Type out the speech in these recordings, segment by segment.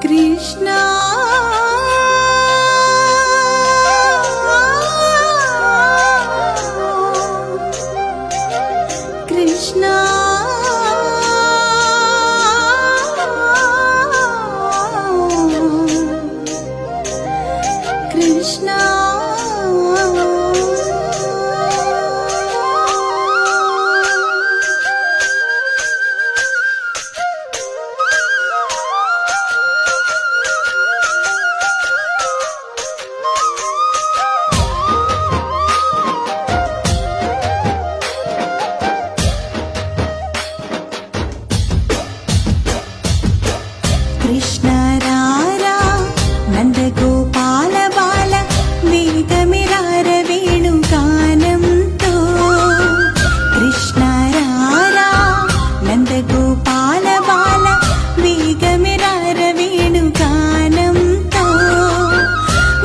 కృష్ణ కృష్ణ కృష్ణ కృష్ణ రారా నందగోపాల బాల వేగమిరార వేణుగానంతో కృష్ణ రారా నందగోపాల బాల వేగమిరార వేణుగానంతో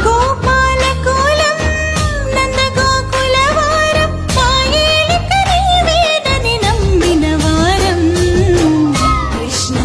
గోపాల కులం నందగోకుల వారం పాయేలిక నీవేనని నమ్మిన వారం కృష్ణ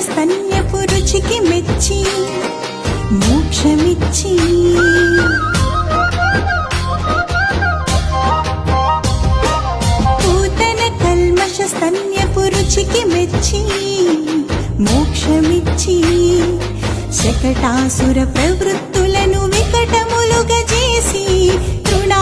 స్తన్యపు రుచికి మెచ్చి మోక్షమిచ్చి పూతన కల్మష స్తన్యపు రుచికి మెచ్చి మోక్షమిచ్చి శకటాసుర ప్రవృత్తులను వికటములుగా చేసి తృణా